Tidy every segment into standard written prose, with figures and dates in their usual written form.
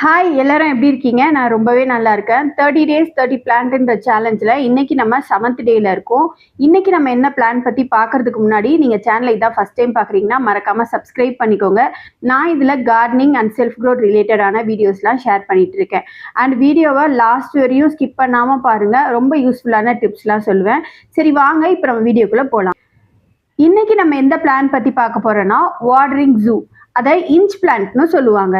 Hi எல்லாரும் எப்படி இருக்கீங்க? நான் ரொம்பவே நல்லா இருக்கேன். 30 டேஸ் 30 பிளான்ட்ன்ற சேலஞ்சில இன்னைக்கு நம்ம 7th டேல இருக்கோம். இன்னைக்கு நம்ம என்ன பிளான் பத்தி பார்க்கறதுக்கு முன்னாடி நீங்க சேனலை இதான் ஃபர்ஸ்ட் டைம் பார்க்குறீங்கன்னா மறக்காம சப்ஸ்கிரைப் பண்ணிக்கோங்க. நான் இதுல கார்டனிங் அண்ட் செல்ஃப் க்ரோத் ரிலேட்டடான வீடியோஸ்லாம் ஷேர் பண்ணிட்டு இருக்கேன். அண்ட் வீடியோவை லாஸ்ட் வரையும் ஸ்கிப் பண்ணாம பாருங்க. ரொம்ப யூஸ்ஃபுல்லான டிப்ஸ்லாம் சொல்லுவேன். சரி வாங்க இப்போ நம்ம வீடியோக்குள்ள போலாம். இன்னைக்கு நம்ம எந்த பிளான் பத்தி பார்க்க போறோம்னா வாட்டரிங் ஜூ. அதை இன்ச் பிளான்ட்னு சொல்லுவாங்க.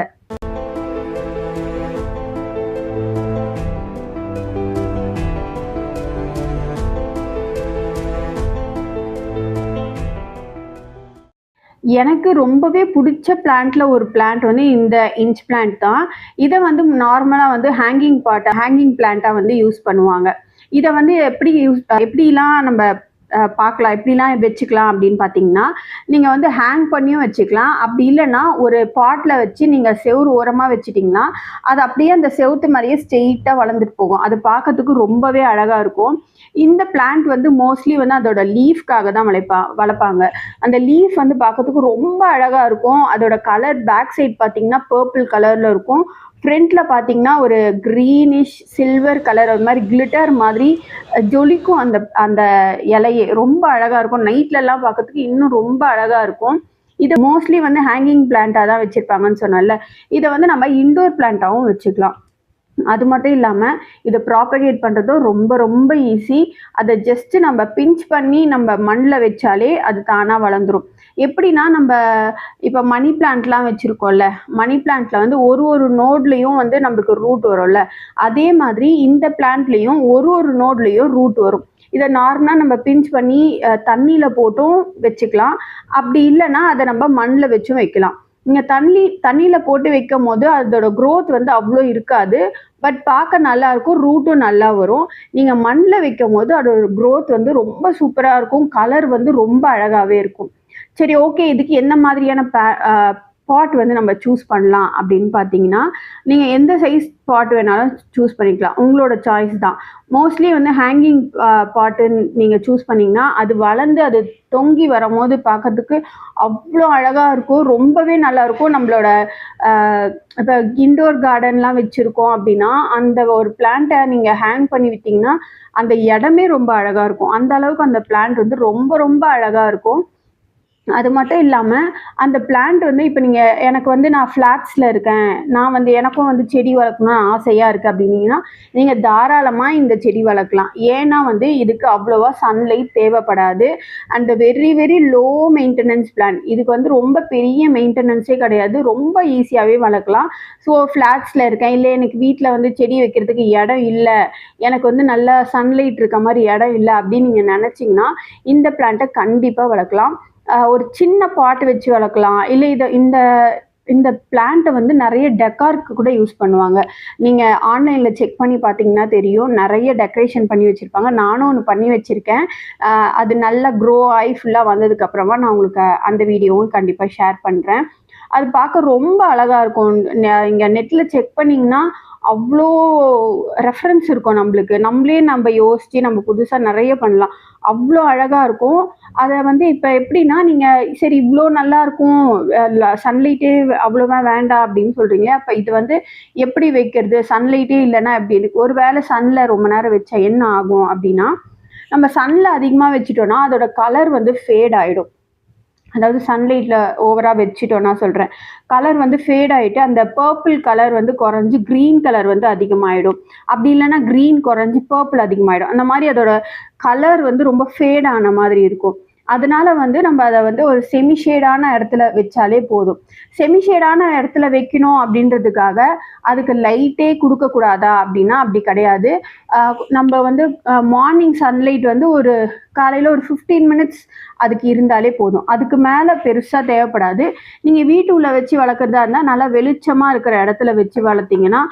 எனக்கு ரொம்பவே பிடிச்ச பிளான்ட்ல ஒரு பிளான்ட் வந்து இந்த இன்ச் பிளான்ட் தான். இதை வந்து நார்மலாக வந்து ஹேங்கிங் பிளான்ட்டாக வந்து யூஸ் பண்ணுவாங்க. இதை வந்து எப்படிலாம் நம்ம பார்க்கலாம், எப்படிலாம் வச்சுக்கலாம் அப்படின்னு பார்த்தீங்கன்னா, நீங்கள் வந்து ஹேங் பண்ணியும் வச்சுக்கலாம். அப்படி இல்லைன்னா ஒரு பாட்டில் வச்சு நீங்கள் செவுறு ஓரமாக வச்சுட்டிங்கன்னா அது அப்படியே அந்த செவுத்து மாதிரியே ஸ்ட்ரெயிட்டாக வளர்ந்துட்டு போகும். அது பார்க்கறதுக்கு ரொம்பவே அழகாக இருக்கும். இந்த பிளான்ட் வந்து மோஸ்ட்லி வந்து அதோட லீஃப்காக தான் வளர்ப்பாங்க. அந்த லீஃப் வந்து பார்க்கறதுக்கு ரொம்ப அழகாக இருக்கும். அதோட கலர் பேக் சைட் பார்த்தீங்கன்னா பர்பிள் கலரில் இருக்கும். ஃப்ரண்ட்ல பார்த்தீங்கன்னா ஒரு க்ரீனிஷ் சில்வர் கலர் ஒரு மாதிரி கிளிட்டர் மாதிரி ஜொலிக்கும். அந்த அந்த இலையே ரொம்ப அழகாக இருக்கும். நைட்லலாம் பார்க்கறதுக்கு இன்னும் ரொம்ப அழகாக இருக்கும். இதை மோஸ்ட்லி வந்து ஹேங்கிங் பிளான்ட்டாக தான் வச்சுருப்பாங்கன்னு சொன்னால, இதை வந்து நம்ம இன்டோர் பிளான்ட்டாகவும் வச்சுக்கலாம். அது மட்டும் இல்லாமல் இதை ப்ராப்பகேட் பண்ணுறதும் ரொம்ப ரொம்ப ஈஸி. அதை ஜஸ்ட் நம்ம பிஞ்ச் பண்ணி நம்ம மண்ணில் வச்சாலே அது தானாக வளர்ந்துடும். எப்படின்னா நம்ம இப்போ மணி பிளான்ட்லாம் வச்சுருக்கோம்ல, மணி பிளான்ட்டில் வந்து ஒரு நோட்லேயும் வந்து நம்மளுக்கு ரூட் வரும்ல, அதே மாதிரி இந்த பிளான்ட்லேயும் ஒரு நோட்லேயும் ரூட் வரும். இதை நார்மலாக நம்ம பிஞ்ச் பண்ணி தண்ணியில் போட்டும் வச்சுக்கலாம். அப்படி இல்லைன்னா அதை நம்ம மண்ணில் வச்சும் வைக்கலாம். நீங்கள் தண்ணியில் போட்டு வைக்கும் போது அதோட க்ரோத் வந்து அவ்வளோ இருக்காது. பட் பார்க்க நல்லா இருக்கும், ரூட்டும் நல்லா வரும். நீங்கள் மண்ணில் வைக்கும் போது அதோட க்ரோத் வந்து ரொம்ப சூப்பராக இருக்கும். கலர் வந்து ரொம்ப அழகாகவே இருக்கும். சரி ஓகே, இதுக்கு என்ன மாதிரியான பாட் வந்து நம்ம சூஸ் பண்ணலாம் அப்படின்னு பார்த்தீங்கன்னா, நீங்கள் எந்த சைஸ் பாட் வேணாலும் சூஸ் பண்ணிக்கலாம். உங்களோட சாய்ஸ் தான். மோஸ்ட்லி வந்து ஹேங்கிங் பாட்டு நீங்கள் சூஸ் பண்ணிங்கன்னா அது வளர்ந்து அது தொங்கி வரும்போது பார்க்கறதுக்கு அவ்வளோ அழகாக இருக்கும். ரொம்பவே நல்லாயிருக்கும். நம்மளோட இப்போ இன்டோர் கார்டன்லாம் வச்சுருக்கோம் அப்படின்னா அந்த ஒரு பிளான்ட்டை நீங்கள் ஹேங் பண்ணி விட்டிங்கன்னா அந்த இடமே ரொம்ப அழகாக இருக்கும். அந்த அளவுக்கு அந்த பிளான்ட் வந்து ரொம்ப ரொம்ப அழகாக இருக்கும். அது மட்டும் இல்லாமல் அந்த பிளான்ட் வந்து இப்போ எனக்கு வந்து நான் ஃப்ளாட்ஸில் இருக்கேன், நான் வந்து எனக்கும் வந்து செடி வளர்க்கணும்னு ஆசையாக இருக்குது அப்படின்னீங்கன்னா நீங்கள் தாராளமாக இந்த செடி வளர்க்கலாம். ஏன்னா வந்து இதுக்கு அவ்வளோவா சன்லைட் தேவைப்படாது. And very very low maintenance plant. இதுக்கு வந்து ரொம்ப பெரிய மெயின்டெனன்ஸே கிடையாது. ரொம்ப ஈஸியாகவே வளர்க்கலாம். ஸோ ஃப்ளாட்ஸில் இருக்கேன், இல்லை எனக்கு வீட்டில் வந்து செடி வைக்கிறதுக்கு இடம் இல்லை, எனக்கு வந்து நல்லா சன்லைட் இருக்க மாதிரி இடம் இல்லை அப்படின்னு நீங்கள் நினச்சிங்கன்னா இந்த பிளான்ட்டை கண்டிப்பாக வளர்க்கலாம். ஒரு சின்ன பாட் வச்சு வளர்க்கலாம். இல்லை இந்த இந்த பிளான்ட்டை வந்து நிறைய டெக்காருக்கு கூட யூஸ் பண்ணுவாங்க. நீங்கள் ஆன்லைனில் செக் பண்ணி பார்த்தீங்கன்னா தெரியும், நிறைய டெக்கரேஷன் பண்ணி வச்சுருப்பாங்க. நானும் ஒன்று பண்ணி வச்சுருக்கேன். அது நல்லா க்ரோ ஆகி ஃபுல்லாக வந்ததுக்கப்புறமா நான் உங்களுக்கு அந்த வீடியோவும் கண்டிப்பாக ஷேர் பண்ணுறேன். அது பார்க்க ரொம்ப அழகாக இருக்கும். இங்கே நெட்டில் செக் பண்ணிங்கன்னா அவ்வளோ ரெஃபரன்ஸ் இருக்கும் நம்மளுக்கு. நம்ம யோசித்து நம்ம புதுசாக நிறைய பண்ணலாம். அவ்வளோ அழகாக இருக்கும். அதை வந்து இப்போ எப்படின்னா நீங்கள் சரி இவ்வளோ நல்லாயிருக்கும், சன்லைட்டே அவ்வளோவா வேண்டாம் அப்படின்னு சொல்கிறீங்க. அப்போ இது வந்து எப்படி வைக்கிறது, சன்லைட்டே இல்லைன்னா எப்படி இருக்கு? ஒரு வேளை சன்னில் ரொம்ப நேரம் வச்சா என்ன ஆகும் அப்படின்னா, நம்ம சன்னில் அதிகமாக வச்சுட்டோன்னா அதோட கலர் வந்து ஃபேட் ஆகிடும். அதாவது சன்லைட்டில் ஓவராக வச்சுட்டோன்னா சொல்கிறேன், கலர் வந்து ஃபேட் ஆகிட்டு அந்த பர்பிள் கலர் வந்து குறைஞ்சி க்ரீன் கலர் வந்து அதிகமாகிடும். அப்படி இல்லைன்னா க்ரீன் குறைஞ்சி பர்பிள் அதிகமாகிடும். அந்த மாதிரி அதோட கலர் வந்து ரொம்ப ஃபேட் ஆன மாதிரி இருக்கும். அதனால வந்து நம்ம அதை வந்து ஒரு செமிஷேடான இடத்துல வச்சாலே போதும். செமிஷேடான இடத்துல வைக்கணும் அப்படின்றதுக்காக அதுக்கு லைட்டே கொடுக்கக்கூடாதா அப்படின்னா அப்படி கிடையாது. நம்ம வந்து மார்னிங் சன்லைட் வந்து ஒரு காலையில் ஒரு 15 மினிட்ஸ் அதுக்கு இருந்தாலே போதும். அதுக்கு மேலே பெருசாக தேவைப்படாது. நீங்கள் வீட்டுக்குள்ளே வச்சு வளர்க்குறதா இருந்தால் நல்லா வெளிச்சமாக இருக்கிற இடத்துல வச்சு வளர்த்திங்கன்னா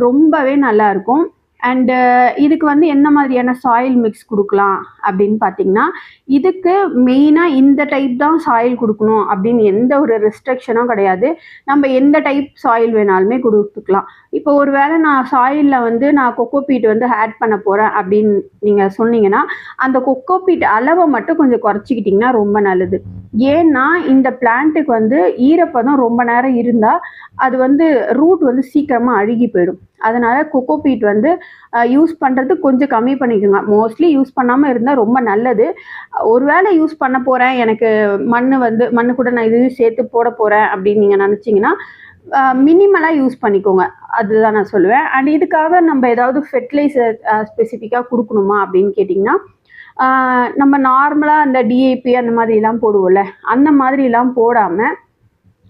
ரொம்பவே நல்லாயிருக்கும். அண்டு இதுக்கு வந்து என்ன மாதிரியான சாயில் மிக்ஸ் கொடுக்கலாம் அப்படின்னு பார்த்தீங்கன்னா, இதுக்கு மெயினாக இந்த டைப் தான் சாயில் கொடுக்கணும் அப்படின்னு எந்த ஒரு ரெஸ்ட்ரிக்ஷனும் கிடையாது. நம்ம எந்த டைப் சாயில் வேணாலுமே கொடுத்துக்கலாம். இப்போ ஒரு வேளை நான் சாயிலில் வந்து நான் கொக்கோபீட் வந்து ஆட் பண்ண போகிறேன் அப்படின்னு நீங்கள் சொன்னீங்கன்னா, அந்த கொக்கோபீட் அளவை மட்டும் கொஞ்சம் குறைச்சிக்கிட்டிங்கன்னா ரொம்ப நல்லது. ஏன்னா இந்த பிளான்ட்டுக்கு வந்து ஈரப்பதம் ரொம்ப நேரம் இருந்தால் அது வந்து ரூட் வந்து சீக்கிரமாக அழுகி போயிடும். அதனால் கொக்கோபீட் வந்து யூஸ் பண்ணுறது கொஞ்சம் கம்மி பண்ணிக்கோங்க. மோஸ்ட்லி யூஸ் பண்ணாமல் இருந்தால் ரொம்ப நல்லது. ஒரு வேளை யூஸ் பண்ண போகிறேன், எனக்கு மண் கூட நான் இதையும் சேர்த்து போட போகிறேன் அப்படின்னு நீங்கள் நினச்சிங்கன்னா மினிமலாக யூஸ் பண்ணிக்கோங்க. அதுதான் நான் சொல்லுவேன். அண்ட் இதுக்காக நம்ம ஏதாவது ஃபெர்டிலைசர் ஸ்பெசிஃபிக்காக கொடுக்கணுமா அப்படின்னு கேட்டிங்கன்னா, நம்ம நார்மலாக அந்த டிஏபி அந்த மாதிரிலாம் போடுவோம்ல, அந்த மாதிரிலாம் போடாமல்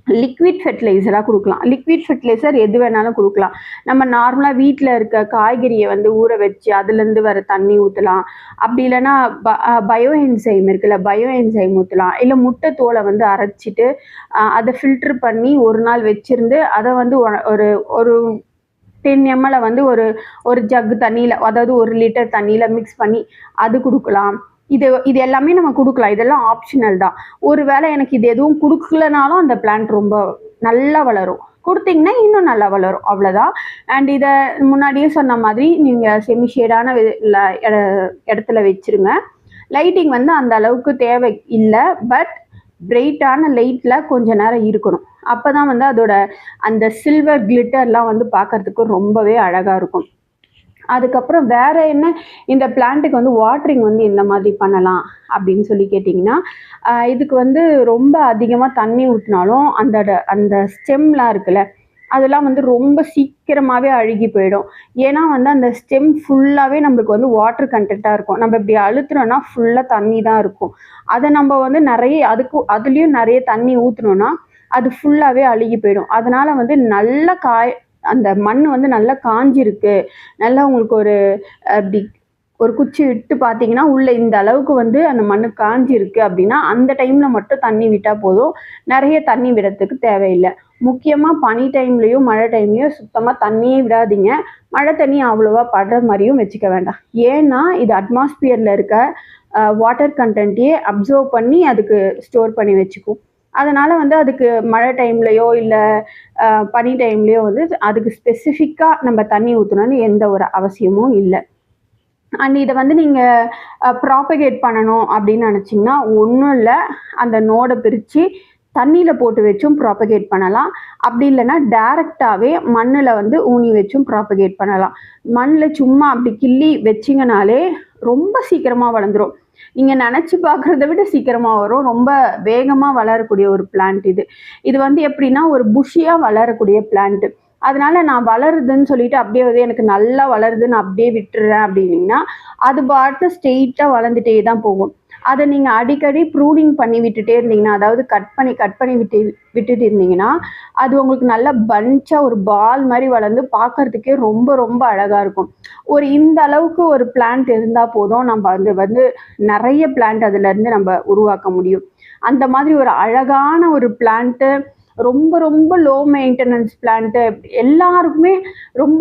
லிக்விட் ஃபெர்டிலைசராக கொடுக்கலாம். லிக்விட் ஃபெர்டிலைசர் எது வேணாலும் கொடுக்கலாம். நம்ம நார்மலாக வீட்டில் இருக்க காய்கறியை வந்து ஊற வச்சு அதுலேருந்து வர தண்ணி ஊற்றலாம். அப்படி இல்லைன்னா பயோ என்சைம் இருக்குல்ல, பயோ என்சைம் ஊற்றலாம். இல்லை முட்டை தோலை வந்து அரைச்சிட்டு அதை ஃபில்ட்ரு பண்ணி ஒரு நாள் வச்சுருந்து அதை வந்து ஒரு ஒரு 10 ml வந்து ஒரு ஜக் தண்ணியில், அதாவது 1 லிட்டர் தண்ணியில் மிக்ஸ் பண்ணி அது கொடுக்கலாம். இது எல்லாமே நம்ம கொடுக்கலாம். இதெல்லாம் ஆப்ஷனல் தான். ஒரு வேளை எனக்கு இது எதுவும் கொடுக்கலனாலும் அந்த பிளான்ட் ரொம்ப நல்லா வளரும். கொடுத்தீங்கன்னா இன்னும் நல்லா வளரும், அவ்வளோதான். அண்ட் இதை முன்னாடியே சொன்ன மாதிரி நீங்கள் செமி ஷேடான இடத்துல வச்சுருங்க. லைட்டிங் வந்து அந்த அளவுக்கு தேவை இல்லை, பட் பிரைட்டான லைட்டில் கொஞ்ச நேரம் இருக்கணும். அப்போ தான் வந்து அதோட அந்த சில்வர் கிளிட்டர்லாம் வந்து பார்க்கறதுக்கு ரொம்பவே அழகாக இருக்கும். அதுக்கப்புறம் வேற என்ன இந்த பிளான்ட்டுக்கு வந்து வாட்டரிங் வந்து எந்த மாதிரி பண்ணலாம் அப்படின்னு சொல்லி கேட்டிங்கன்னா, இதுக்கு வந்து ரொம்ப அதிகமாக தண்ணி ஊற்றினாலும் அந்த ஸ்டெம்லாம் இருக்குல்ல, அதெல்லாம் வந்து ரொம்ப சீக்கிரமாகவே அழுகி போயிடும். ஏன்னா வந்து அந்த ஸ்டெம் ஃபுல்லாகவே நம்மளுக்கு வந்து வாட்டர் கண்டென்ட்டாக இருக்கும். நம்ம இப்படி அழுத்துனோன்னா ஃபுல்லாக தண்ணி தான் இருக்கும். அதை நம்ம வந்து அதுலேயும் நிறைய தண்ணி ஊற்றினோன்னா அது ஃபுல்லாகவே அழுகி போயிடும். அதனால் வந்து நல்லா அந்த மண் வந்து நல்லா காஞ்சிருக்கு, நல்லா உங்களுக்கு அப்படி ஒரு குச்சி விட்டு பார்த்தீங்கன்னா உள்ள இந்த அளவுக்கு வந்து அந்த மண் காஞ்சிருக்கு அப்படின்னா அந்த டைமில் மட்டும் தண்ணி விட்டால் போதும். நிறைய தண்ணி விடறதுக்கு தேவையில்லை. முக்கியமாக பனி டைம்லேயும் மழை டைம்லேயும் சுத்தமாக தண்ணியே விடாதீங்க. மழை தண்ணி அவ்வளோவா படுற மாதிரியும் வச்சுக்க வேண்டாம். ஏன்னா இது அட்மாஸ்பியரில் இருக்க வாட்டர் கண்டென்ட்டையே அப்சர்வ் பண்ணி அதுக்கு ஸ்டோர் பண்ணி வச்சுக்கும். அதனால் வந்து அதுக்கு மழை டைம்லையோ இல்லை பனி டைம்லையோ வந்து அதுக்கு ஸ்பெசிஃபிக்காக நம்ம தண்ணி ஊற்றணும்னு எந்த ஒரு அவசியமும் இல்லை. அண்ட் இதை வந்து நீங்கள் ப்ராப்பகேட் பண்ணணும் அப்படின்னு நினச்சிங்கன்னா ஒன்றும் இல்லை, அந்த நோடை பிரித்து தண்ணியில் போட்டு வச்சும் ப்ராப்பகேட் பண்ணலாம். அப்படி இல்லைன்னா டேரெக்டாகவே மண்ணில் வந்து ஊனி வச்சும் ப்ராப்பகேட் பண்ணலாம். மண்ணில் சும்மா அப்படி கிள்ளி வச்சிங்கனாலே ரொம்ப சீக்கிரமாக வளர்ந்துடும். நீங்கள் நினச்சி பார்க்குறத விட சீக்கிரமாக வரும். ரொம்ப வேகமாக வளரக்கூடிய ஒரு பிளான்ட் இது. இது வந்து எப்படின்னா ஒரு புஷியாக வளரக்கூடிய பிளான்ட்டு. அதனால நான் வளருதுன்னு சொல்லிட்டு அப்படியே வந்து எனக்கு நல்லா வளருதுன்னு அப்படியே விட்டுறேன் அப்படின்னீங்கன்னா அது பாட்டு ஸ்ட்ரெயிட்டாக வளர்ந்துட்டே தான் போகும். அதை நீங்கள் அடிக்கடி ப்ரூனிங் பண்ணி விட்டுட்டே இருந்தீங்கன்னா, அதாவது கட் பண்ணி விட்டுட்டு இருந்தீங்கன்னா அது உங்களுக்கு நல்லா பஞ்சாக ஒரு பால் மாதிரி வளர்ந்து பார்க்கறதுக்கே ரொம்ப ரொம்ப அழகாக இருக்கும். இந்த அளவுக்கு ஒரு பிளான்ட் இருந்தால் போதும், நம்ம வந்து நிறைய பிளான்ட் அதுலேருந்து நம்ம உருவாக்க முடியும். அந்த மாதிரி ஒரு அழகான ஒரு பிளான்ட்டு, ரொம்ப ரொம்ப லோ மெயின்டெனன்ஸ் பிளான்ட்டு, எல்லாருக்குமே ரொம்ப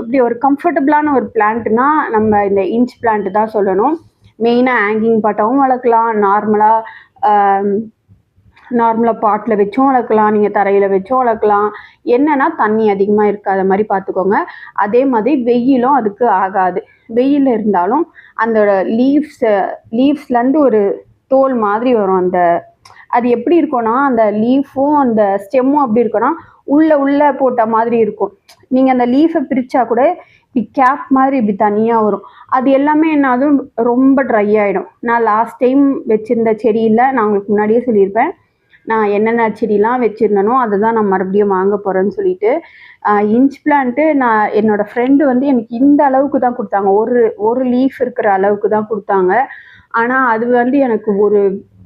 இப்படி ஒரு கம்ஃபர்டபுளான ஒரு பிளான்ட்னா நம்ம இந்த இன்ச் பிளான்ட் தான் சொல்லணும். மெயினாக ஹேங்கிங் பாட்டாகவும் வளர்க்கலாம், நார்மலாக பாட்டில் வச்சும் வளர்க்கலாம், நீங்கள் தரையில் வச்சும் வளர்க்கலாம். என்னென்னா தண்ணி அதிகமாக இருக்காத மாதிரி பார்த்துக்கோங்க. அதே மாதிரி வெயிலும் அதுக்கு ஆகாது. வெயில் இருந்தாலும் அந்த லீவ்ஸ்லேருந்து ஒரு தோல் மாதிரி வரும். அது எப்படி இருக்கும்னா அந்த லீஃபும் அந்த ஸ்டெம்மும் எப்படி இருக்கும்னா உள்ளே போட்ட மாதிரி இருக்கும். நீங்கள் அந்த லீஃபை பிரித்தா கூட இப்படி கேப் மாதிரி இப்படி தனியாக வரும். அது எல்லாமே என்னாலும் ரொம்ப ட்ரை ஆகிடும். நான் லாஸ்ட் டைம் வச்சுருந்த செடியில் நான் உங்களுக்கு முன்னாடியே சொல்லியிருப்பேன், நான் என்னென்ன செடிலாம் வச்சுருந்தனோ அதை தான் நான் மறுபடியும் வாங்க போகிறேன்னு சொல்லிட்டு. இன்ச் பிளான்ட்டு நான் என்னோடய ஃப்ரெண்டு வந்து எனக்கு இந்த அளவுக்கு தான் கொடுத்தாங்க. ஒரு லீஃப் இருக்கிற அளவுக்கு தான் கொடுத்தாங்க. ஆனால் அது வந்து எனக்கு ஒரு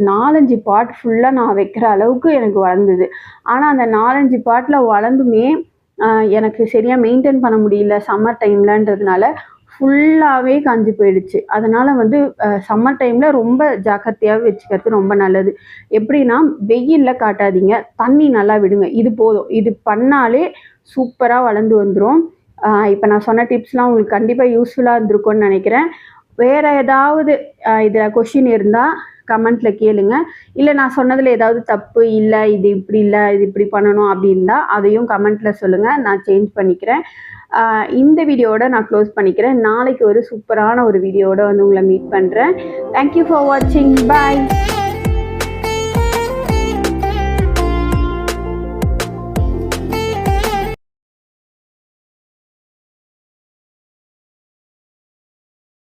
4-5 பாட் ஃபுல்லாக நான் வைக்கிற அளவுக்கு எனக்கு வளர்ந்தது. ஆனால் அந்த 4-5 பாட்டில் வளர்ந்துமே எனக்கு சரியாக மெயின்டைன் பண்ண முடியல சம்மர் டைம்லன்றதுனால ஃபுல்லாகவே காஞ்சி போயிடுச்சு. அதனால் வந்து சம்மர் டைமில் ரொம்ப ஜாக்கிரதையாக வச்சுக்கிறது ரொம்ப நல்லது. எப்படின்னா வெயிலில் காட்டாதீங்க, தண்ணி நல்லா விடுங்க. இது போதும். இது பண்ணாலே சூப்பராக வளர்ந்து வந்துடும். இப்போ நான் சொன்ன டிப்ஸ்லாம் உங்களுக்கு கண்டிப்பாக யூஸ்ஃபுல்லாக இருந்திருக்கும்னு நினைக்கிறேன். வேறு ஏதாவது இதில் கொஷின் இருந்தால் கமெண்ட்டில் கேளுங்க. இல்லை நான் சொன்னதில் ஏதாவது தப்பு இல்லை, இது இப்படி இல்லை, இது இப்படி பண்ணணும் அப்படின்னா அதையும் கமெண்ட்டில் சொல்லுங்கள், நான் சேஞ்ச் பண்ணிக்கிறேன். இந்த வீடியோவோட நான் க்ளோஸ் பண்ணிக்கிறேன். நாளைக்கு ஒரு சூப்பரான ஒரு வீடியோவோட வந்து உங்களை மீட் பண்ணுறேன். தேங்க்யூ ஃபார் வாட்சிங். பாய்.